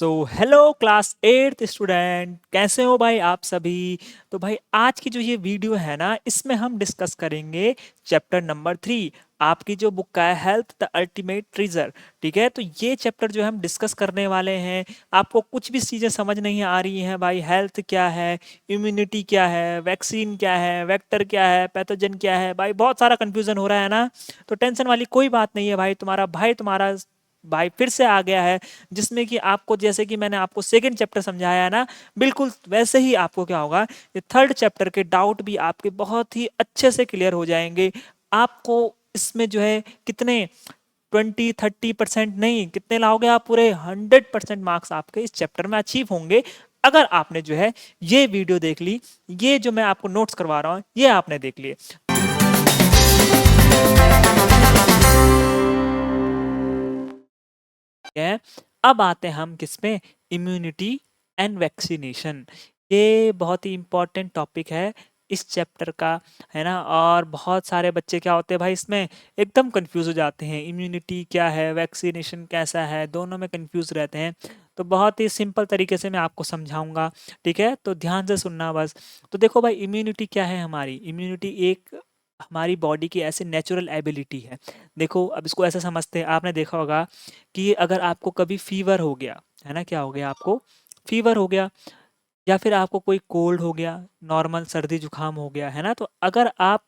तो hello class 8th student, कैसे हो भाई आप सभी। तो भाई आज की जो ये वीडियो है ना, इसमें हम डिस्कस करेंगे चैप्टर नंबर 3। आपकी जो बुक का है हेल्थ द अल्टीमेट ट्रेजर। ठीक है, तो ये चैप्टर जो हम डिस्कस करने वाले हैं, आपको कुछ भी चीज़ें समझ नहीं आ रही हैं भाई, हेल्थ क्या है, इम्यूनिटी क्या है, वैक्सीन क्या है, वेक्टर क्या है, पैथोजन क्या है, भाई बहुत सारा कंफ्यूजन हो रहा है ना। तो टेंशन वाली कोई बात नहीं है भाई, तुम्हारा भाई फिर से आ गया है, जिसमें कि आपको, जैसे कि मैंने आपको सेकंड चैप्टर समझाया है ना, बिल्कुल वैसे ही आपको क्या होगा, ये थर्ड चैप्टर के डाउट भी आपके बहुत ही अच्छे से क्लियर हो जाएंगे। आपको इसमें जो है कितने 20-30% नहीं, कितने लाओगे आप, पूरे 100% मार्क्स आपके इस चैप्टर में अचीव होंगे, अगर आपने जो है ये वीडियो देख ली, ये जो मैं आपको नोट्स करवा रहा हूँ ये आपने देख लिए। है। अब आते हैं हम किस पे, इम्यूनिटी एंड वैक्सीनेशन। ये बहुत ही इंपॉर्टेंट टॉपिक है इस चैप्टर का, है ना। और बहुत सारे बच्चे क्या होते हैं भाई, इसमें एकदम कंफ्यूज हो जाते हैं, इम्यूनिटी क्या है, वैक्सीनेशन कैसा है, दोनों में कंफ्यूज रहते हैं। तो बहुत ही सिंपल तरीके से मैं आपको समझाऊंगा, ठीक है, तो ध्यान से सुनना बस। तो देखो भाई, इम्यूनिटी क्या है, हमारी इम्यूनिटी एक हमारी बॉडी की ऐसी नेचुरल एबिलिटी है। देखो अब इसको ऐसे समझते हैं, आपने देखा होगा कि अगर आपको कभी फीवर हो गया, है ना, क्या हो गया आपको, फीवर हो गया, या फिर आपको कोई कोल्ड हो गया, नॉर्मल सर्दी जुकाम हो गया, है ना, तो अगर आप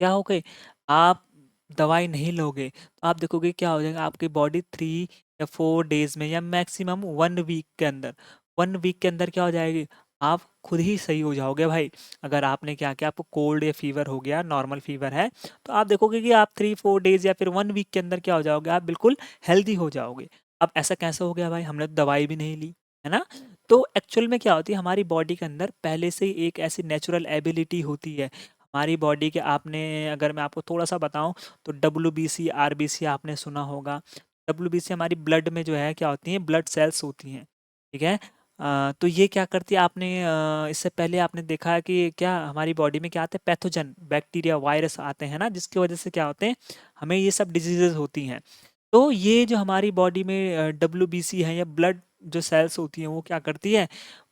क्या हो गए, आप दवाई नहीं लोगे, तो आप देखोगे क्या हो जाएगा, आपकी बॉडी 3 या 4 डेज में या मैक्सिमम 1 वीक के अंदर, 1 वीक के अंदर क्या हो जाएगी, आप खुद ही सही हो जाओगे भाई। अगर आपने क्या किया, आपको कोल्ड या फीवर हो गया, नॉर्मल फीवर है, तो आप देखोगे कि आप 3-4 डेज या फिर 1 वीक के अंदर क्या हो जाओगे, आप बिल्कुल हेल्दी हो जाओगे। अब ऐसा कैसे हो गया भाई, हमने तो दवाई भी नहीं ली, है ना। तो एक्चुअल में क्या होती है, हमारी बॉडी के अंदर पहले से ही एक ऐसी नेचुरल एबिलिटी होती है हमारी बॉडी के। आपने, अगर मैं आपको थोड़ा सा बताऊं, तो WBC RBC आपने सुना होगा। WBC हमारी ब्लड में जो है क्या होती है, ब्लड सेल्स होती हैं, ठीक है। तो ये क्या करती है, आपने इससे पहले आपने देखा है कि क्या हमारी बॉडी में क्या आते हैं, पैथोजन, बैक्टीरिया, वायरस आते हैं ना, जिसकी वजह से क्या होते हैं, हमें ये सब डिजीजेज होती हैं। तो ये जो हमारी बॉडी में WBC है या ब्लड जो सेल्स होती हैं, वो क्या करती है,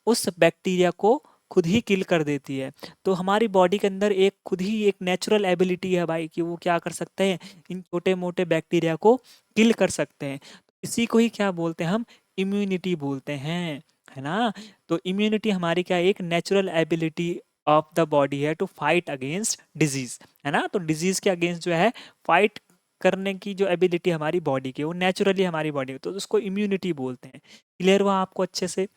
उस बैक्टीरिया को खुद ही किल कर देती है। तो हमारी बॉडी के अंदर एक खुद ही एक नेचुरल एबिलिटी है भाई, कि वो क्या कर सकते हैं, इन छोटे मोटे बैक्टीरिया को किल कर सकते हैं। इसी को ही क्या बोलते हैं हम, इम्यूनिटी बोलते हैं, है ना। तो इम्यूनिटी हमारी क्या है, एक natural ability of the body है टू फाइट अगेंस्ट डिजीज, है ना। तो डिजीज के अगेंस्ट जो है फाइट करने की जो एबिलिटी हमारी बॉडी की, वो नेचुरली हमारी बॉडी में, तो उसको इम्यूनिटी बोलते हैं। क्लियर हुआ आपको अच्छे से, है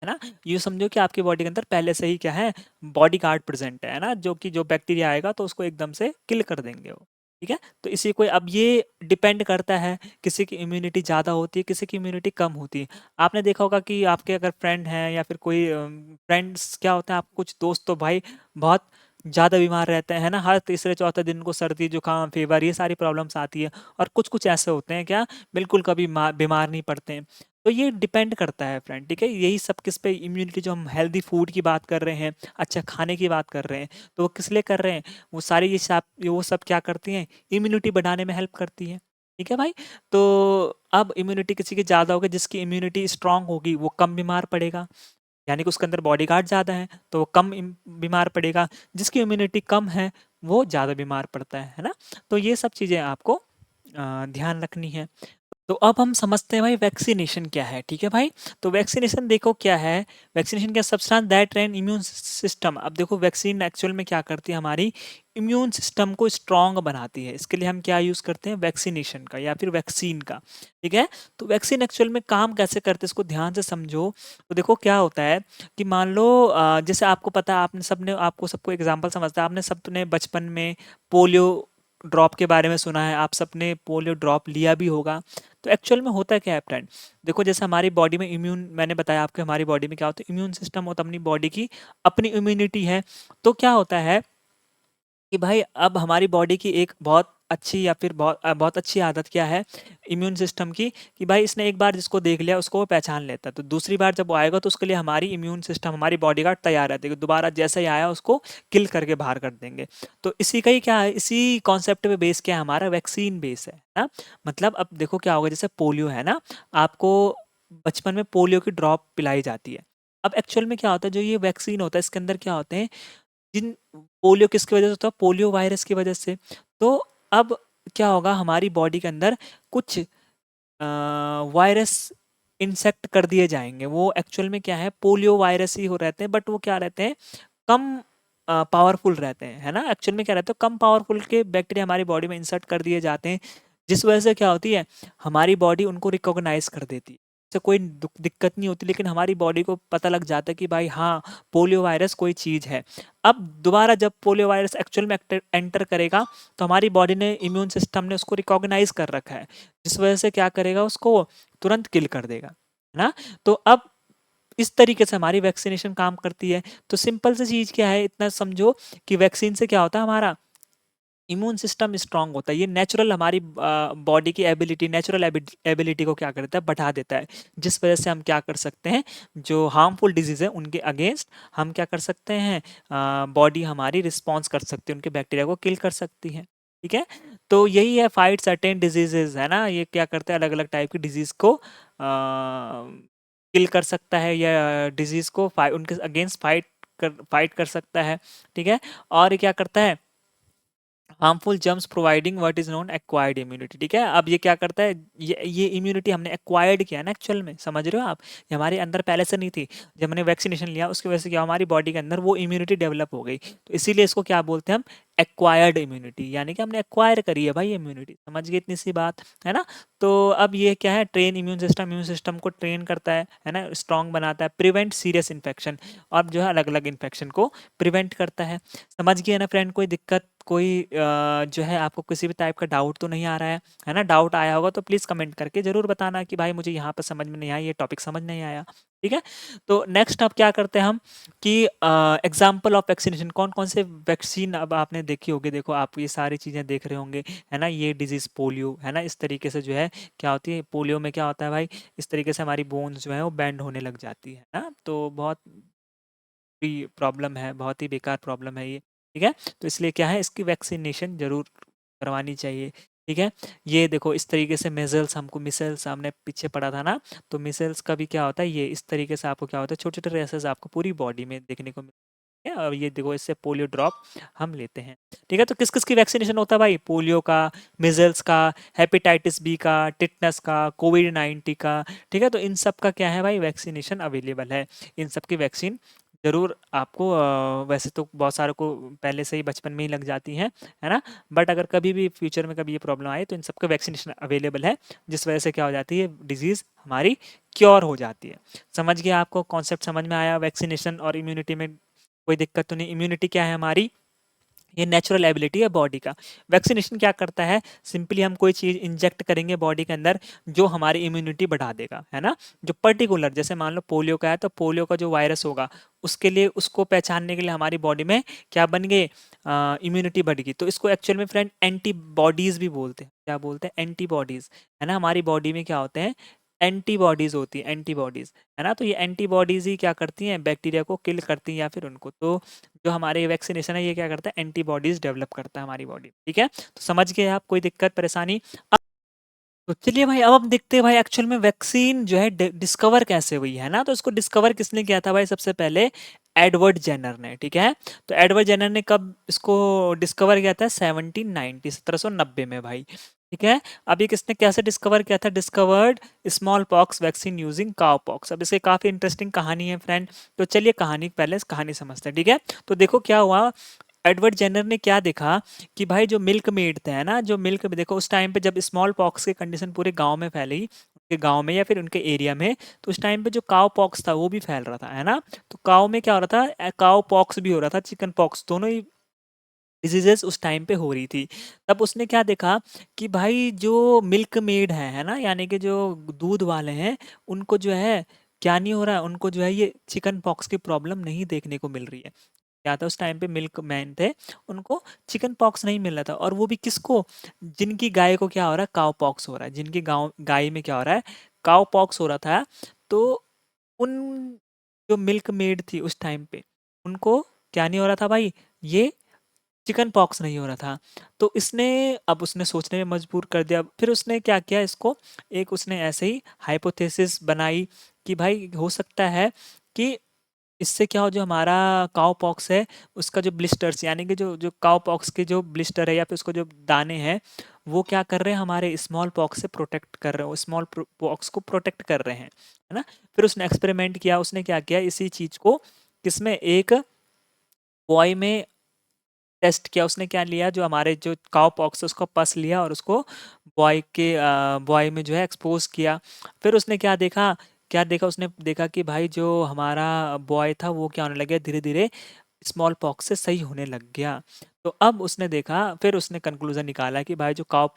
ना। ये समझो कि आपकी बॉडी के अंदर पहले से ही क्या है, बॉडी गार्ड प्रेजेंट है ना, जो कि जो बैक्टीरिया आएगा तो उसको एकदम से किल कर देंगे वो, ठीक है। तो इसी को, अब ये डिपेंड करता है, किसी की इम्यूनिटी ज़्यादा होती है, किसी की इम्यूनिटी कम होती है। आपने देखा होगा कि आपके अगर फ्रेंड हैं या फिर कोई फ्रेंड्स क्या होता है, आप कुछ दोस्त तो भाई बहुत ज़्यादा बीमार रहते हैं, है ना, हर तीसरे चौथे दिन को सर्दी जुकाम फीवर ये सारी प्रॉब्लम्स आती है। और कुछ कुछ ऐसे होते हैं क्या, बिल्कुल कभी बीमार नहीं पड़ते हैं। तो ये डिपेंड करता है फ्रेंड, ठीक है। यही सब किस पे, इम्यूनिटी, जो हम हेल्दी फूड की बात कर रहे हैं, अच्छा खाने की बात कर रहे हैं, तो वो किस लिए कर रहे हैं, वो सारी वो सब क्या करती हैं, इम्यूनिटी बढ़ाने में हेल्प करती है, ठीक है भाई। तो अब इम्यूनिटी किसी की ज़्यादा होगी, जिसकी इम्यूनिटी स्ट्रांग होगी वो कम बीमार पड़ेगा, यानी कि उसके अंदर बॉडीगार्ड ज़्यादा है तो वो कम बीमार पड़ेगा। जिसकी इम्यूनिटी कम है वो ज़्यादा बीमार पड़ता है ना। तो ये सब चीज़ें आपको ध्यान रखनी है। तो अब हम समझते हैं भाई वैक्सीनेशन क्या है, ठीक है भाई। तो वैक्सीनेशन देखो क्या है, वैक्सीनेशन क्या, substance that train immune system. अब देखो वैक्सीन एक्चुअल में क्या करती है, हमारी इम्यून सिस्टम को स्ट्रांग बनाती है। इसके लिए हम क्या यूज़ करते हैं, वैक्सीनेशन का या फिर वैक्सीन का, ठीक है। तो वैक्सीन एक्चुअल में काम कैसे करते हैं, इसको ध्यान से समझो। तो देखो क्या होता है कि मान लो जैसे आपको पता है, आपने सबने, आपको सबको एग्जाम्पल समझता है, आपने सबने बचपन में पोलियो ड्रॉप के बारे में सुना है, आप सबने पोलियो ड्रॉप लिया भी होगा। तो एक्चुअल में होता क्या है फ्रेंड, देखो जैसे हमारी बॉडी में इम्यून, मैंने बताया आपको हमारी बॉडी में क्या होता है, इम्यून सिस्टम होता है, अपनी बॉडी की अपनी इम्यूनिटी है। तो क्या होता है कि भाई अब हमारी बॉडी की एक बहुत अच्छी या फिर बहुत अच्छी आदत क्या है इम्यून सिस्टम की, कि भाई इसने एक बार जिसको देख लिया उसको वो पहचान लेता है, तो दूसरी बार जब वो आएगा तो उसके लिए हमारी इम्यून सिस्टम, हमारी बॉडी गार्ड तैयार रहती है कि दोबारा जैसे ही आया उसको किल करके बाहर कर देंगे। तो इसी का ही क्या है, इसी कॉन्सेप्ट पे बेस क्या है, हमारा वैक्सीन बेस है ना। मतलब अब देखो क्या होगा, जैसे पोलियो है ना, आपको बचपन में पोलियो की ड्रॉप पिलाई जाती है। अब एक्चुअल में क्या होता है, जो ये वैक्सीन होता है इसके अंदर क्या होते हैं, जिन पोलियो किसकी वजह से होता है, पोलियो वायरस की वजह से। तो अब क्या होगा, हमारी बॉडी के अंदर कुछ वायरस इंसेक्ट कर दिए जाएंगे। वो एक्चुअल में क्या है, पोलियो वायरस ही हो रहते हैं, बट वो क्या रहते हैं, कम पावरफुल रहते हैं, है ना। एक्चुअल में क्या रहता है, कम पावरफुल के बैक्टीरिया हमारी बॉडी में इंसर्ट कर दिए जाते हैं, जिस वजह से क्या होती है, हमारी बॉडी उनको रिकॉग्नाइज कर देती है। इससे कोई दिक्कत नहीं होती, लेकिन हमारी बॉडी को पता लग जाता है कि भाई हाँ, पोलियो वायरस कोई चीज़ है। अब दोबारा जब पोलियो वायरस एक्चुअल में एंटर करेगा, तो हमारी बॉडी ने, इम्यून सिस्टम ने उसको रिकॉग्नाइज कर रखा है, जिस वजह से क्या करेगा, उसको वो तुरंत किल कर देगा, है ना। तो अब इस तरीके से हमारी वैक्सीनेशन काम करती है। तो सिंपल सी चीज़ क्या है, इतना समझो कि वैक्सीन से क्या होता है, हमारा इम्यून सिस्टम स्ट्रांग होता है। ये नेचुरल हमारी बॉडी की एबिलिटी, नेचुरल एबिलिटी को क्या करता है, बढ़ा देता है, जिस वजह से हम क्या कर सकते हैं, जो हार्मफुल डिजीज है उनके अगेंस्ट हम क्या कर सकते हैं, बॉडी हमारी रिस्पॉन्स कर सकती है, उनके बैक्टीरिया को किल कर सकती है। ठीक है, तो यही है फाइट सर्टेन डिजीजेज, है ना। ये क्या करते हैं, अलग अलग टाइप की डिजीज को किल कर सकता है, या डिजीज को उनके अगेंस्ट फाइट कर सकता है। ठीक है, और ये क्या करता है, harmful germs providing what is known acquired immunity. ठीक है, अब ये क्या करता है, ये इम्यूनिटी हमने एक्वायर्ड किया ना एक्चुअल में, समझ रहे हो आप, ये हमारे अंदर पहले से नहीं थी। जब हमने वैक्सीनेशन लिया उसकी वजह से क्या, हमारी बॉडी के अंदर वो इम्यूनिटी डेवलप हो गई, तो इसीलिए इसको क्या बोलते हैं हम, एक्वायर्ड इम्यूनिटी, यानी कि हमने एक्वायर करी है भाई इम्यूनिटी। समझ गए इतनी सी बात, है ना। तो अब ये क्या है, ट्रेन इम्यून सिस्टम को ट्रेन करता है ना, स्ट्रांग बनाता है, प्रिवेंट सीरियस इन्फेक्शन, और जो है अलग अलग इन्फेक्शन को प्रिवेंट करता है। समझ गए ना फ्रेंड, कोई दिक्कत, कोई जो है आपको किसी भी टाइप का डाउट तो नहीं आ रहा है ना। डाउट आया होगा तो प्लीज़ कमेंट करके ज़रूर बताना कि भाई मुझे यहाँ पर समझ में नहीं आया, ये टॉपिक समझ नहीं आया। ठीक है, तो नेक्स्ट अब क्या करते हैं हम कि एग्जाम्पल ऑफ वैक्सीनेशन, कौन कौन से वैक्सीन अब आपने देखी होगी। देखो आप ये सारी चीज़ें देख रहे होंगे, है ना। ये डिजीज़ पोलियो, है ना, इस तरीके से जो है क्या होती है, पोलियो में क्या होता है भाई, इस तरीके से हमारी बोन्स जो है वो बैंड होने लग जाती है ना। तो बहुत ही प्रॉब्लम है, बहुत ही बेकार प्रॉब्लम है ये। ठीक है, तो इसलिए क्या है, इसकी वैक्सीनेशन ज़रूर करवानी चाहिए। ठीक है, ये देखो इस तरीके से मेज़ल्स, हमको मिसेल्स हमने पीछे पढ़ा था ना, तो मिसेल्स का भी क्या होता है, ये इस तरीके से आपको क्या होता है, छोटे-छोटे रेशेज़ आपको पूरी बॉडी में देखने को मिलते हैं, और ये देखो इससे पोलियो ड्रॉप हम लेते हैं। ठीक है, तो किस-किस की वैक्सीनेशन होता है भाई, पोलियो का, मिज़ल्स का, हेपेटाइटिस बी का, टिटनस का, कोविड-19 का। ठीक है, तो इन सब का क्या है भाई, वैक्सीनेशन अवेलेबल है। इन सब की वैक्सीन ज़रूर आपको वैसे तो बहुत सारों को पहले से ही बचपन में ही लग जाती हैं, है ना। बट अगर कभी भी फ्यूचर में कभी ये प्रॉब्लम आए तो इन सबका वैक्सीनेशन अवेलेबल है, जिस वजह से क्या हो जाती है, डिजीज़ हमारी क्योर हो जाती है। समझ गया, आपको कॉन्सेप्ट समझ में आया, वैक्सीनेशन और इम्यूनिटी में कोई दिक्कत तो नहीं। इम्यूनिटी क्या है हमारी, ये नेचुरल एबिलिटी है बॉडी का। वैक्सीनेशन क्या करता है, सिंपली हम कोई चीज़ इंजेक्ट करेंगे बॉडी के अंदर जो हमारी इम्यूनिटी बढ़ा देगा, है ना। जो पर्टिकुलर, जैसे मान लो पोलियो का है, तो पोलियो का जो वायरस होगा उसके लिए, उसको पहचानने के लिए हमारी बॉडी में क्या बन गए, इम्यूनिटी बढ़ गई। तो इसको एक्चुअल में फ्रेंड एंटीबॉडीज़ भी बोलते हैं। क्या बोलते हैं, एंटीबॉडीज़, है ना। हमारी बॉडी में क्या होते हैं, एंटीबॉडीज़ होती है, एंटीबॉडीज़, है ना। तो ये एंटीबॉडीज़ ही क्या करती हैं, बैक्टीरिया को किल करती हैं, या फिर उनको, तो जो हमारे वैक्सीनेशन है ये क्या करता है, एंटीबॉडीज डेवलप करता है हमारी बॉडी। ठीक है, तो समझ गए आप, कोई दिक्कत परेशानी। तो चलिए भाई, अब हम देखते हैं भाई एक्चुअल में वैक्सीन जो है डिस्कवर कैसे हुई, है ना। तो इसको डिस्कवर किसने किया था भाई, सबसे पहले एडवर्ड जेनर ने। ठीक है, तो एडवर्ड जेनर ने कब इसको डिस्कवर किया था, 1790, 1790 में भाई। ठीक है, अब ये किसने कैसे डिस्कवर किया था, discovered small pox vaccine using cow pox. अब इसकी काफ़ी इंटरेस्टिंग कहानी है फ्रेंड, तो चलिए कहानी पहले इस कहानी समझते हैं। ठीक है, तो देखो क्या हुआ, एडवर्ड जेनर ने क्या देखा कि भाई जो मिल्क मेड थे, है ना, जो मिल्क में, देखो उस टाइम पे जब स्मॉल पॉक्स की कंडीशन पूरे गांव में फैली, उनके गांव में या फिर उनके एरिया में, तो उस टाइम पे जो काउ पॉक्स था वो भी फैल रहा था, है ना। तो काउ में क्या हो रहा था, काउ पॉक्स भी हो रहा था, चिकन पॉक्स, दोनों ही डिजीजेस उस टाइम पे हो रही थी। तब उसने क्या देखा कि भाई जो मिल्क मेड है ना, यानी कि जो दूध वाले हैं, उनको जो है क्या नहीं हो रहा है, उनको जो है ये चिकन पॉक्स की प्रॉब्लम नहीं देखने को मिल रही है। क्या था, उस टाइम पे मिल्क मैन थे, उनको चिकन पॉक्स नहीं मिल रहा था, और वो भी किसको, जिनकी गाय को क्या हो रहा है, काउ पॉक्स हो रहा है, जिनकी गाँव गाय में क्या हो रहा है, काउ पॉक्स हो रहा था। तो उन जो मिल्क मेड थी उस टाइम पे, उनको क्या नहीं हो रहा था भाई, ये चिकन पॉक्स नहीं हो रहा था। तो इसने अब उसने सोचने में मजबूर कर दिया। फिर उसने क्या किया, इसको एक उसने ऐसे ही हाइपोथेसिस बनाई कि भाई हो सकता है कि इससे क्या हो, जो हमारा काऊ पॉक्स है उसका जो ब्लिस्टर्स, यानी कि जो जो काऊ पॉक्स के जो ब्लिस्टर है या फिर उसको जो दाने हैं, वो क्या कर रहे हैं, हमारे स्मॉल पॉक्स से प्रोटेक्ट कर रहे हैं, स्मॉल पॉक्स को प्रोटेक्ट कर रहे हैं, है ना। फिर उसने एक्सपेरिमेंट किया, उसने क्या किया, इसी चीज को किसमें, एक बॉय में टेस्ट किया। उसने क्या लिया, जो हमारे जो काऊ पॉक्स है उसका पस लिया और उसको बॉय में जो है एक्सपोज किया। फिर उसने क्या देखा, उसने देखा कि भाई जो हमारा बॉय था वो क्या होने लग गया, धीरे धीरे स्मॉल पॉक्स से सही होने लग गया। तो अब उसने देखा, फिर उसने कंक्लूजन निकाला कि भाई जो काउ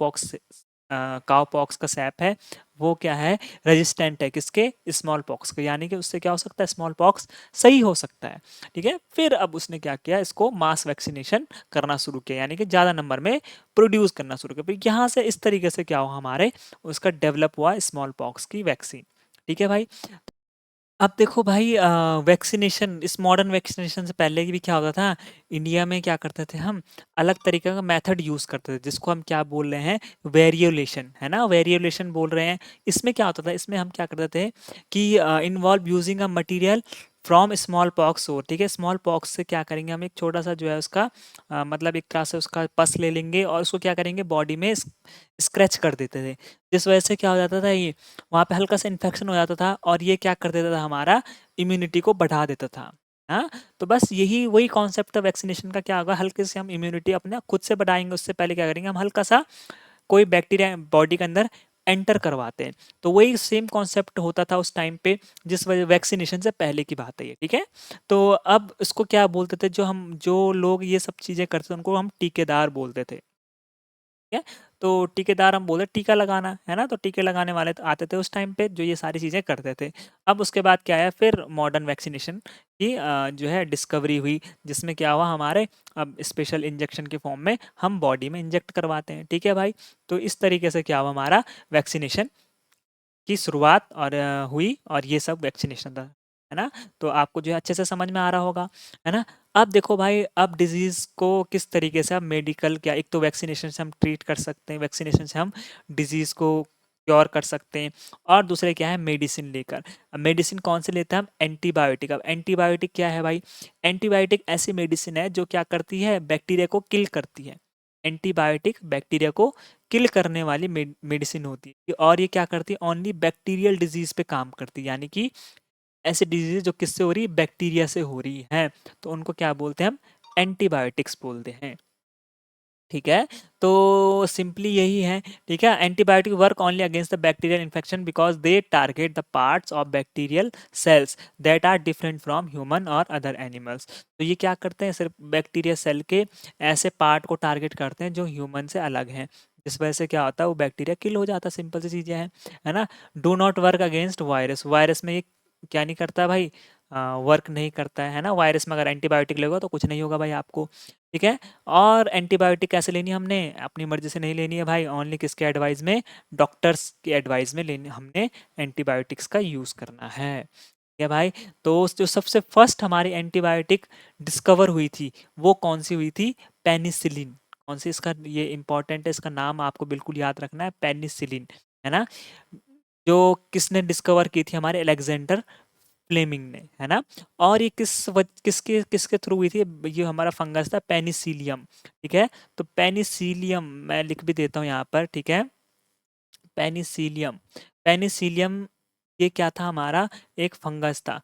पॉक्स का सैप है वो क्या है, रेजिस्टेंट है किसके, स्मॉल पॉक्स के, यानी कि उससे क्या हो सकता है, स्मॉल पॉक्स सही हो सकता है। ठीक है, फिर अब उसने क्या किया, इसको मास वैक्सीनेशन करना शुरू किया, यानी कि ज़्यादा नंबर में प्रोड्यूस करना शुरू किया। फिर यहाँ से इस तरीके से क्या हुआ, हमारे उसका डेवलप हुआ स्मॉल पॉक्स की वैक्सीन। ठीक है भाई। अब देखो भाई, वैक्सीनेशन, इस मॉडर्न वैक्सीनेशन से पहले की भी क्या होता था, इंडिया में क्या करते थे हम, अलग तरीके का मेथड यूज़ करते थे, जिसको हम क्या बोल रहे हैं, वेरियोलेशन, है ना, वेरियोलेशन बोल रहे हैं। इसमें क्या होता था, इसमें हम क्या करते थे कि involve using a material from small pox हो। ठीक है, स्मॉल पॉक्स से क्या करेंगे, हम एक छोटा सा जो है उसका मतलब एक तरह से उसका पस ले लेंगे और उसको क्या करेंगे, बॉडी में स्क्रैच कर देते थे। जिस वजह से क्या हो जाता था, ये वहाँ पे हल्का सा इन्फेक्शन हो जाता था और ये क्या कर देता था, हमारा इम्यूनिटी को बढ़ा देता था। हाँ, तो बस यही वही कॉन्सेप्ट है वैक्सीनेशन का, क्या होगा, हल्के से हम इम्यूनिटी अपने खुद से बढ़ाएंगे। उससे पहले क्या करेंगे, हम हल्का सा कोई बैक्टीरिया बॉडी के अंदर एंटर करवाते हैं। तो वही सेम कॉन्सेप्ट होता था उस टाइम पे, जिस वजह वैक्सीनेशन से पहले की बात है ये। ठीक है, तो अब इसको क्या बोलते थे, जो लोग ये सब चीज़ें करते थे उनको हम टीकेदार बोलते थे। है, तो टीकेदार हम बोले टीका लगाना, है ना, तो टीके लगाने वाले तो आते थे उस टाइम पे, जो ये सारी चीज़ें करते थे। अब उसके बाद क्या है, फिर मॉडर्न वैक्सीनेशन की जो है डिस्कवरी हुई, जिसमें क्या हुआ, हमारे अब स्पेशल इंजेक्शन के फॉर्म में हम बॉडी में इंजेक्ट करवाते हैं। ठीक है भाई, तो इस तरीके से क्या हुआ, हमारा वैक्सीनेशन की शुरुआत और हुई, और ये सब वैक्सीनेशन था, है ना। तो आपको जो है अच्छे से समझ में आ रहा होगा, है ना। अब देखो भाई, अब डिजीज़ को किस तरीके से, अब मेडिकल क्या, एक तो वैक्सीनेशन से हम ट्रीट कर सकते हैं, वैक्सीनेशन से हम डिजीज़ को क्योर कर सकते हैं, और दूसरे क्या है, मेडिसिन लेकर। अब मेडिसिन कौन से लेते हैं हम, एंटीबायोटिक। अब एंटीबायोटिक क्या है भाई, एंटीबायोटिक ऐसी मेडिसिन है जो क्या करती है, बैक्टीरिया को किल करती है। एंटीबायोटिक बैक्टीरिया को किल करने वाली मेडिसिन होती है, और ये क्या करती है, ओनली बैक्टीरियल डिजीज पे काम करती है, यानी कि ऐसी डिजीज जो किससे हो रही है, बैक्टीरिया से हो रही है, तो उनको क्या बोलते हैं हम, एंटीबायोटिक्स बोलते हैं। ठीक है, तो सिंपली यही है। ठीक है, antibiotic work only against the bacterial infection because they target the parts of bacterial cells that are different from human और अदर एनिमल्स। तो ये क्या करते हैं, सिर्फ बैक्टीरिया सेल के ऐसे पार्ट को टारगेट करते हैं जो ह्यूमन से अलग हैं, जिस वजह से क्या होता है, वो बैक्टीरिया किल हो जाता है। सिंपल सी चीज़ें हैं, है ना। Do not work against virus, virus में ये क्या नहीं करता भाई, वर्क नहीं करता है ना। वायरस में अगर एंटीबायोटिक लगेगा तो कुछ नहीं होगा भाई आपको। ठीक है, और एंटीबायोटिक कैसे लेनी है, हमने अपनी मर्जी से नहीं लेनी है भाई, ओनली किसके एडवाइस में, डॉक्टर्स की एडवाइस में लेनी, हमने एंटीबायोटिक्स का यूज़ करना है। ठीक है भाई, तो जो सबसे फर्स्ट हमारी एंटीबायोटिक डिस्कवर हुई थी वो कौन सी हुई थी, पेनिसिलिन। कौन सी, इसका ये इंपॉर्टेंट है, इसका नाम आपको बिल्कुल याद रखना है, पेनिसिलिन, है ना। जो किसने डिस्कवर की थी, हमारे अलेक्जेंडर फ्लेमिंग ने, है ना। और ये किसके किसके थ्रू हुई थी, ये हमारा फंगस था पेनिसिलियम। ठीक है, तो पेनिसिलियम मैं लिख भी देता हूँ यहाँ पर। ठीक है, पेनिसिलियम, पेनिसिलियम ये क्या था, हमारा एक फंगस था।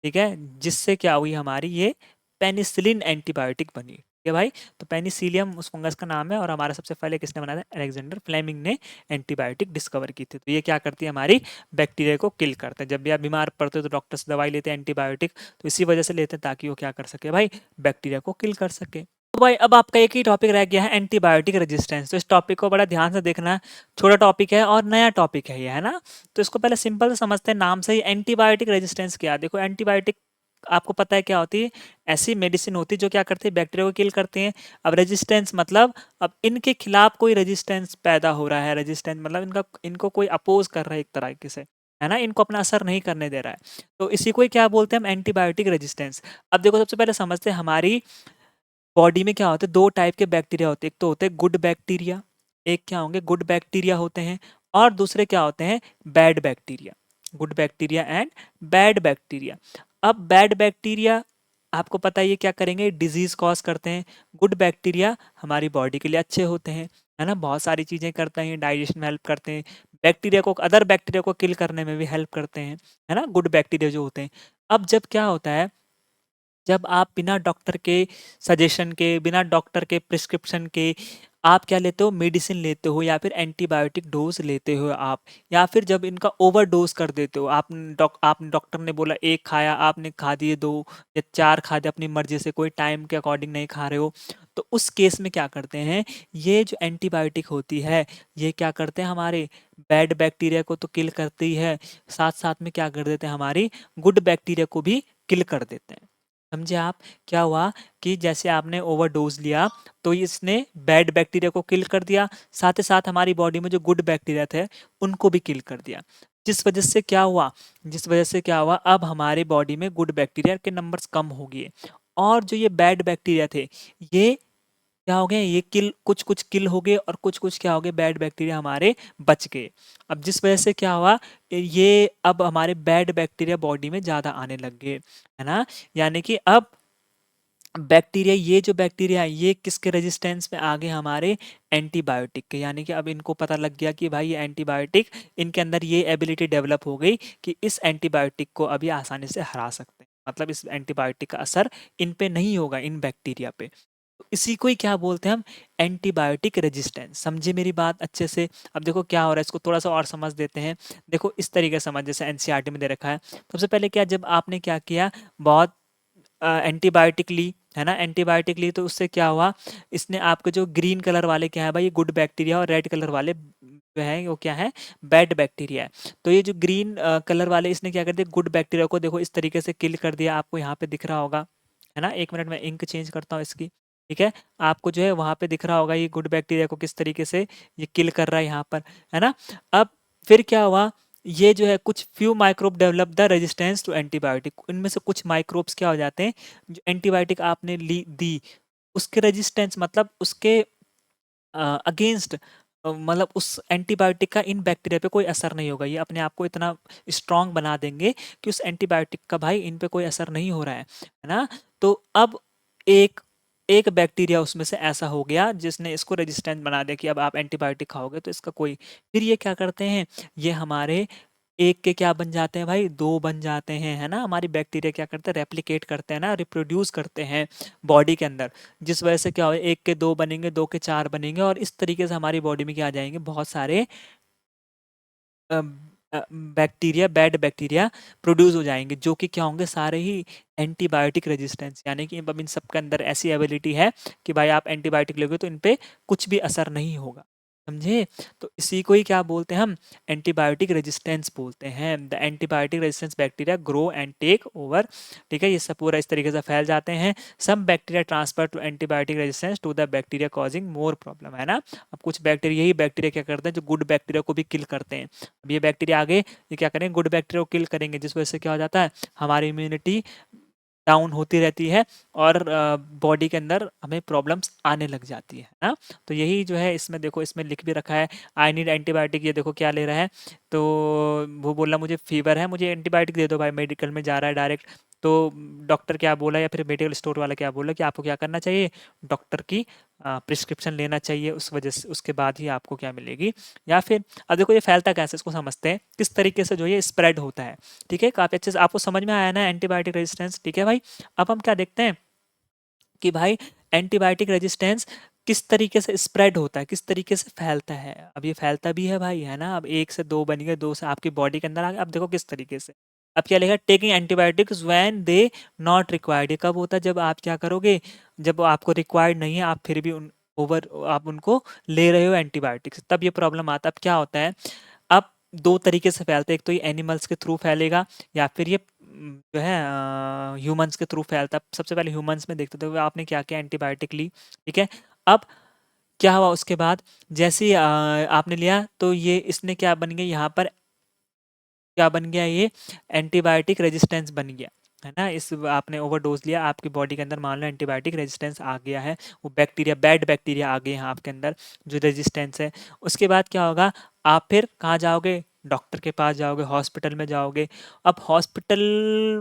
ठीक है, जिससे क्या हुई, हमारी ये पेनिसिलिन एंटीबायोटिक बनी। ठीक है भाई, तो पेनिसिलियम उस फंगस का नाम है, और हमारा सबसे पहले किसने बनाया था, अलेक्जेंडर फ्लेमिंग ने एंटीबायोटिक डिस्कवर की थी। तो ये क्या करती है, हमारी बैक्टीरिया को किल करते हैं। जब भी आप बीमार पड़ते हो तो डॉक्टर से दवाई लेते हैं एंटीबायोटिक, तो इसी वजह से लेते हैं, ताकि वो क्या कर सके भाई, बैक्टीरिया को किल कर सके। तो भाई अब आपका एक ही टॉपिक रह गया है, एंटीबायोटिक रेजिस्टेंस। तो इस टॉपिक को बड़ा ध्यान से देखना, छोटा टॉपिक है और नया टॉपिक है ये, है ना। तो इसको पहले सिंपल से समझते हैं, नाम से ही एंटीबायोटिक रेजिस्टेंस क्या है। देखो, एंटीबायोटिक आपको पता है क्या होती है, ऐसी मेडिसिन होती है जो क्या करती है, बैक्टीरिया को किल करती हैं। अब रेजिस्टेंस मतलब, अब इनके खिलाफ कोई रेजिस्टेंस पैदा हो रहा है, रेजिस्टेंस मतलब इनका, इनको कोई अपोज कर रहा है एक तरीके से, है ना, इनको अपना असर नहीं करने दे रहा है, तो इसी को ही क्या बोलते हैं हम, एंटीबायोटिक रेजिस्टेंस। अब देखो, सबसे पहले समझते हैं हमारी बॉडी में क्या होता है, 2 टाइप के बैक्टीरिया होते हैं। एक तो होते हैं गुड बैक्टीरिया, एक क्या होंगे गुड बैक्टीरिया होते हैं, और दूसरे क्या होते हैं bad bacteria. Good bacteria and bad bacteria. अब बैड बैक्टीरिया आपको पता है ये क्या करेंगे, डिजीज कॉज करते हैं। गुड बैक्टीरिया हमारी बॉडी के लिए अच्छे होते हैं, है ना, बहुत सारी चीजें करते हैं, डाइजेशन में हेल्प करते हैं, बैक्टीरिया को, अदर बैक्टीरिया को किल करने में भी हेल्प करते हैं, है ना, गुड बैक्टीरिया जो होते हैं। अब जब क्या होता है, जब आप बिना डॉक्टर के सजेशन के, बिना डॉक्टर के प्रिस्क्रिप्शन के आप क्या लेते हो, मेडिसिन लेते हो, या फिर एंटीबायोटिक डोज लेते हो आप, या फिर जब इनका ओवर डोज कर देते हो, आप डॉक्टर ने बोला एक खाया, आपने खा दिए 2 या 4 खा दिए अपनी मर्जी से, कोई टाइम के अकॉर्डिंग नहीं खा रहे हो, तो उस केस में क्या करते हैं, ये जो एंटीबायोटिक होती है ये क्या करते हैं, हमारे बैड बैक्टीरिया को तो किल करती ही है, साथ साथ में क्या कर देते हैं, हमारी गुड बैक्टीरिया को भी किल कर देते हैं। समझे आप, क्या हुआ कि जैसे आपने ओवरडोज लिया तो इसने बैड बैक्टीरिया को किल कर दिया, साथ ही साथ हमारी बॉडी में जो गुड बैक्टीरिया थे उनको भी किल कर दिया। जिस वजह से क्या हुआ, अब हमारे बॉडी में गुड बैक्टीरिया के नंबर्स कम हो गए, और जो ये बैड बैक्टीरिया थे ये क्या हो गए, ये किल, कुछ कुछ किल हो गए, और कुछ कुछ क्या हो गए, बैड बैक्टीरिया हमारे बच गए। अब जिस वजह से क्या हुआ, ये अब हमारे बैड बैक्टीरिया बॉडी में ज़्यादा आने लग गए, है ना, यानी कि अब बैक्टीरिया, ये जो बैक्टीरिया है ये किसके रेजिस्टेंस में आ गए, हमारे एंटीबायोटिक के, यानी कि अब इनको पता लग गया कि भाई ये एंटीबायोटिक, इनके अंदर ये एबिलिटी डेवलप हो गई कि इस एंटीबायोटिक को अभी आसानी से हरा सकते हैं, मतलब इस एंटीबायोटिक का असर इन पे नहीं होगा, इन बैक्टीरिया पे। तो इसी को ही क्या बोलते हैं हम, एंटीबायोटिक रेजिस्टेंस। समझे मेरी बात अच्छे से। अब देखो क्या हो रहा है, इसको थोड़ा सा और समझ देते हैं। देखो इस तरीके से समझ, जैसे एनसीईआरटी में दे रखा है, सबसे पहले क्या, जब आपने क्या किया, बहुत एंटीबायोटिक ली, है ना, एंटीबायोटिक ली तो उससे क्या हुआ, इसने आपके जो ग्रीन कलर वाले क्या है भाई, ये गुड बैक्टीरिया, और रेड कलर वाले जो है वो क्या है, बैड बैक्टीरिया है। तो ये जो ग्रीन कलर वाले, इसने क्या कर दिया, गुड बैक्टीरिया को देखो इस तरीके से किल कर दिया, आपको यहाँ पे दिख रहा होगा, है ना, 1 मिनट में इंक चेंज करता हूँ इसकी, ठीक है, आपको जो है वहां पे दिख रहा होगा ये गुड बैक्टीरिया को किस तरीके से ये किल कर रहा है यहाँ पर, है ना। अब फिर क्या हुआ, ये जो है कुछ few microbe develop the resistance to antibiotic, इनमें से कुछ माइक्रोब्स क्या हो जाते हैं, जो एंटीबायोटिक आपने ली दी उसके रेजिस्टेंस, मतलब उसके अगेंस्ट, मतलब उस एंटीबायोटिक का इन बैक्टीरिया पे कोई असर नहीं होगा, ये अपने आप को इतना स्ट्रांग बना देंगे कि उस एंटीबायोटिक का भाई इन पे कोई असर नहीं हो रहा है ना। तो अब एक एक बैक्टीरिया उसमें से ऐसा हो गया जिसने इसको रेजिस्टेंट बना दिया कि अब आप एंटीबायोटिक खाओगे तो इसका कोई, फिर ये क्या करते हैं, ये हमारे एक के क्या बन जाते हैं भाई, 2 बन जाते हैं, है ना, हमारी बैक्टीरिया क्या करते हैं, रेप्लिकेट करते हैं ना, रिप्रोड्यूस करते हैं बॉडी के अंदर, जिस वजह से क्या हो, 1 के 2 बनेंगे, 2 के 4 बनेंगे, और इस तरीके से हमारी बॉडी में क्या आ जाएंगे, बहुत सारे बैक्टीरिया, बैड बैक्टीरिया प्रोड्यूस हो जाएंगे, जो कि क्या होंगे, सारे ही एंटीबायोटिक रेजिस्टेंस, यानी कि अब इन सब के अंदर ऐसी एबिलिटी है कि भाई आप एंटीबायोटिक लोगे तो इन पे कुछ भी असर नहीं होगा। समझे, तो इसी को ही क्या बोलते हैं हम, एंटीबायोटिक रेजिस्टेंस बोलते हैं। The antibiotic resistance bacteria grow and take over, ठीक है, ये सब पूरा इस तरीके से फैल जाते हैं। Some bacteria transfer to antibiotic resistance to the bacteria causing more problem, है ना। अब कुछ बैक्टीरिया, यही बैक्टीरिया क्या करते हैं, जो गुड बैक्टीरिया को भी किल करते हैं। अब ये बैक्टीरिया आगे ये क्या करेंगे, गुड बैक्टीरिया को किल करेंगे, जिस वजह से क्या हो जाता है, हमारी इम्यूनिटी डाउन होती रहती है, और बॉडी के अंदर हमें प्रॉब्लम्स आने लग जाती है ना। तो यही जो है इसमें देखो, इसमें लिख भी रखा है, आई नीड एंटीबायोटिक, ये देखो क्या ले रहा है, तो वो बोला मुझे फीवर है, मुझे एंटीबायोटिक दे दो भाई, मेडिकल में जा रहा है डायरेक्ट, तो डॉक्टर क्या बोला, या फिर मेडिकल स्टोर वाला क्या बोला कि आपको क्या करना चाहिए, डॉक्टर की प्रिस्क्रिप्शन लेना चाहिए, उस वजह से उसके बाद ही आपको क्या मिलेगी। या फिर अब देखो ये फैलता कैसे, इसको समझते हैं किस तरीके से जो ये स्प्रेड होता है, ठीक है, काफ़ी अच्छे से आपको समझ में आया ना एंटीबायोटिक रेजिस्टेंस, ठीक है भाई। अब हम क्या देखते हैं कि भाई एंटीबायोटिक रेजिस्टेंस किस तरीके से स्प्रेड होता है, किस तरीके से फैलता है। अब ये फैलता भी है भाई, है ना, अब 1 से 2 बन गए, 2 से आपकी बॉडी के अंदर आ गए, अब देखो किस तरीके से। अब क्या लिखा, taking antibiotics when they not required, ये कब होता है, जब आप क्या करोगे, जब आपको रिक्वायर्ड नहीं है, आप फिर भी ओवर आप उनको ले रहे हो एंटीबायोटिक्स, तब ये प्रॉब्लम आता है। अब क्या होता है, अब 2 तरीके से फैलते हैं, एक तो ये एनिमल्स के थ्रू फैलेगा, या फिर ये जो है ह्यूमंस के थ्रू फैलता है। सबसे पहले ह्यूमंस में देखते थे, आपने क्या किया, एंटीबायोटिक ली, ठीक है। अब क्या हुआ उसके बाद, जैसे ही आपने लिया तो ये इसने क्या बन गया, यहाँ पर क्या बन गया, ये एंटीबायोटिक रेजिस्टेंस बन गया, है ना? इस आपने ओवरडोज़ लिया, आपकी बॉडी के अंदर मान लो एंटीबायोटिक रेजिस्टेंस आ गया है, वो बैक्टीरिया बैड बैक्टीरिया आ गए हैं आपके अंदर जो रेजिस्टेंस है। उसके बाद क्या होगा, आप फिर कहाँ जाओगे? डॉक्टर के पास जाओगे, हॉस्पिटल में जाओगे। अब हॉस्पिटल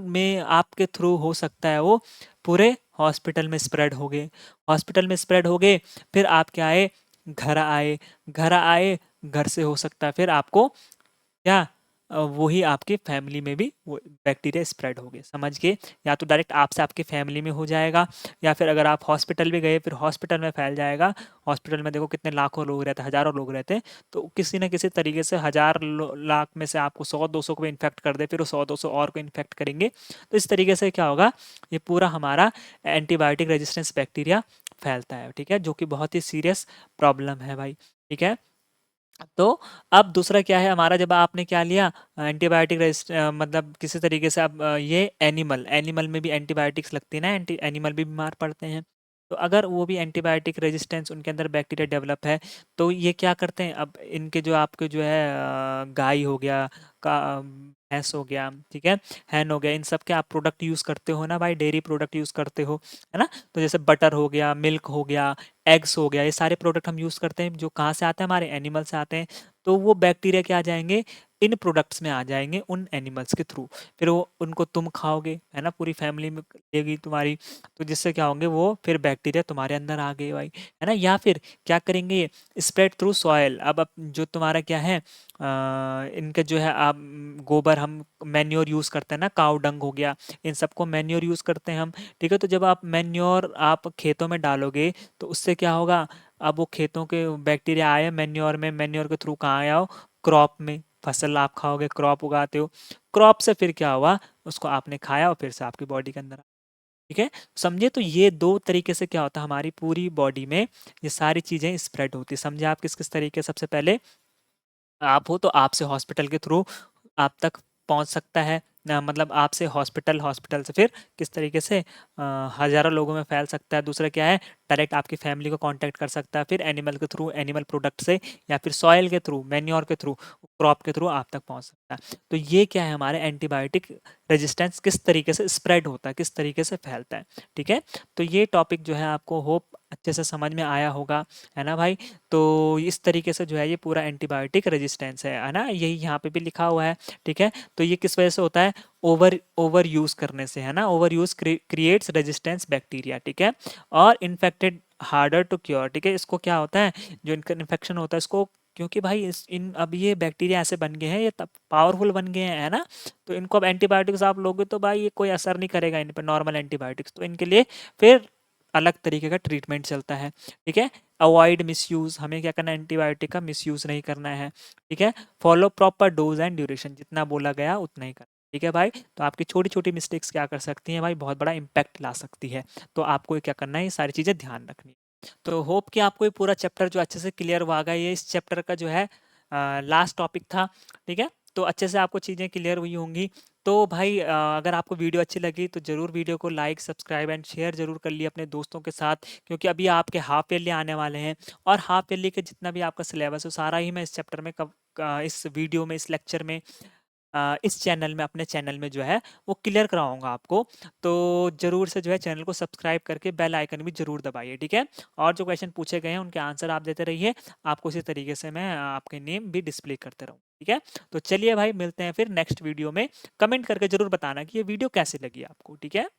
में आपके थ्रू हो सकता है वो पूरे हॉस्पिटल में स्प्रेड हो गए। हॉस्पिटल में स्प्रेड हो गए, फिर आप क्या आए? घर आए। घर आए, घर से हो सकता है फिर आपको क्या वही आपके फैमिली में भी वो बैक्टीरिया स्प्रेड हो गए, समझ गए? या तो डायरेक्ट आपसे आपके फैमिली में हो जाएगा, या फिर अगर आप हॉस्पिटल भी गए फिर हॉस्पिटल में फैल जाएगा। हॉस्पिटल में देखो कितने लाखों लोग रहते हैं, हजारों लोग रहते हैं, तो किसी न किसी तरीके से लाख में से आपको 100-200 को इन्फेक्ट कर दे, फिर वो 100-200 और को इन्फेक्ट करेंगे। तो इस तरीके से क्या होगा, ये पूरा हमारा एंटीबायोटिक रेजिस्टेंस बैक्टीरिया फैलता है, ठीक है? जो कि बहुत ही सीरियस प्रॉब्लम है भाई, ठीक है? तो अब दूसरा क्या है हमारा, जब आपने क्या लिया एंटीबायोटिक मतलब किसी तरीके से अब ये एनिमल एनिमल में भी एंटीबायोटिक्स लगती है ना, एनिमल भी बीमार पड़ते हैं। तो अगर वो भी एंटीबायोटिक रेजिस्टेंस उनके अंदर बैक्टीरिया डेवलप है, तो ये क्या करते हैं, अब इनके जो आपके जो है गाय हो गया, का भैंस हो गया, ठीक है, हैन हो गया, इन सब के आप प्रोडक्ट यूज़ करते हो ना भाई, डेयरी प्रोडक्ट यूज़ करते हो, है ना? तो जैसे बटर हो गया, मिल्क हो गया, एग्स हो गया, ये सारे प्रोडक्ट हम यूज़ करते हैं जो कहाँ से आते हैं, हमारे एनिमल से आते हैं। तो वो बैक्टीरिया क्या आ जाएंगे, इन प्रोडक्ट्स में आ जाएंगे उन एनिमल्स के थ्रू, फिर वो उनको तुम खाओगे, है ना? पूरी फैमिली में लेगी तुम्हारी, तो जिससे क्या होंगे, वो फिर बैक्टीरिया तुम्हारे अंदर आ गए भाई, है ना? या फिर क्या करेंगे, स्प्रेड थ्रू सॉयल। अब जो तुम्हारा क्या है, इनका जो है आप गोबर हम मैन्योर यूज़ करते हैं ना, काऊ डंग हो गया, इन सबको मैन्योर यूज़ करते हैं हम, ठीक है? तो जब आप मैन्योर आप खेतों में डालोगे, तो उससे क्या होगा, अब वो खेतों के बैक्टीरिया आए मैन्योर में, मैन्योर के थ्रू कहाँ आया हो, क्रॉप में, फसल आप खाओगे, क्रॉप उगाते हो, क्रॉप से फिर क्या हुआ, उसको आपने खाया और फिर से आपकी बॉडी के अंदर ठीक है? समझे? तो ये दो तरीके से क्या होता है, हमारी पूरी बॉडी में ये सारी चीजें स्प्रेड होती है। समझे आप किस किस तरीके? सबसे पहले आप हो तो आपसे हॉस्पिटल के थ्रू आप तक पहुंच सकता है ना, मतलब आपसे हॉस्पिटल, हॉस्पिटल से फिर किस तरीके से हज़ारों लोगों में फैल सकता है। दूसरा क्या है, डायरेक्ट आपकी फैमिली को कांटेक्ट कर सकता है, फिर एनिमल के थ्रू, एनिमल प्रोडक्ट से, या फिर सॉइल के थ्रू, मैन्योर के थ्रू, क्रॉप के थ्रू आप तक पहुंच सकता है। तो ये क्या है, हमारे एंटीबायोटिक रेजिस्टेंस किस तरीके से स्प्रेड होता है, किस तरीके से फैलता है, ठीक है? तो ये टॉपिक जो है आपको होप अच्छे से समझ में आया होगा, है ना भाई? तो इस तरीके से जो है ये पूरा एंटीबायोटिक रेजिस्टेंस है ना? यही यहाँ पे भी लिखा हुआ है, ठीक है? तो ये किस वजह से होता है, ओवर ओवर यूज करने से, है ना? Over use creates resistance bacteria, ठीक है? और इन्फेक्टेड हार्डर टू क्योर, ठीक है? इसको क्या होता है, जो इनका इन्फेक्शन होता है इसको, क्योंकि भाई इस इन अब ये बैक्टीरिया ऐसे बन गए हैं, ये तब पावरफुल बन गए हैं, है ना? तो इनको अब एंटीबायोटिक्स आप लोगे तो भाई ये कोई असर नहीं करेगा इन पर, नॉर्मल एंटीबायोटिक्स, तो इनके लिए फिर अलग तरीके का ट्रीटमेंट चलता है, ठीक है? अवॉइड मिसयूज, हमें क्या करना है, एंटीबायोटिक का मिसयूज नहीं करना है, ठीक है? Follow proper dose and duration, जितना बोला गया उतना ही करना, ठीक है भाई? तो आपकी छोटी छोटी मिस्टेक्स क्या कर सकती हैं भाई, बहुत बड़ा इम्पैक्ट ला सकती है। तो आपको क्या करना है, ये सारी चीज़ें ध्यान रखनी है। तो होप कि आपको ये पूरा चैप्टर जो अच्छे से क्लियर हुआ गया, ये इस चैप्टर का जो है लास्ट टॉपिक था, ठीक है? तो अच्छे से आपको चीज़ें क्लियर हुई होंगी। तो भाई अगर आपको वीडियो अच्छी लगी तो ज़रूर वीडियो को लाइक, सब्सक्राइब एंड शेयर ज़रूर कर लिए अपने दोस्तों के साथ, क्योंकि अभी आपके हाफ ईयरली आने वाले हैं, और हाफ ईयरली के जितना भी आपका सिलेबस है सारा ही मैं इस चैप्टर में इस वीडियो में, इस लेक्चर में, इस चैनल में, अपने चैनल में जो है वो क्लियर कराऊंगा आपको। तो ज़रूर से जो है चैनल को सब्सक्राइब करके बेल आइकन भी ज़रूर दबाइए, ठीक है? और जो क्वेश्चन पूछे गए हैं उनके आंसर आप देते रहिए, आपको इसी तरीके से मैं आपके नेम भी डिस्प्ले करते रहूँ, ठीक है? तो चलिए भाई, मिलते हैं फिर नेक्स्ट वीडियो में। कमेंट करके ज़रूर बताना कि ये वीडियो कैसी लगी आपको, ठीक है?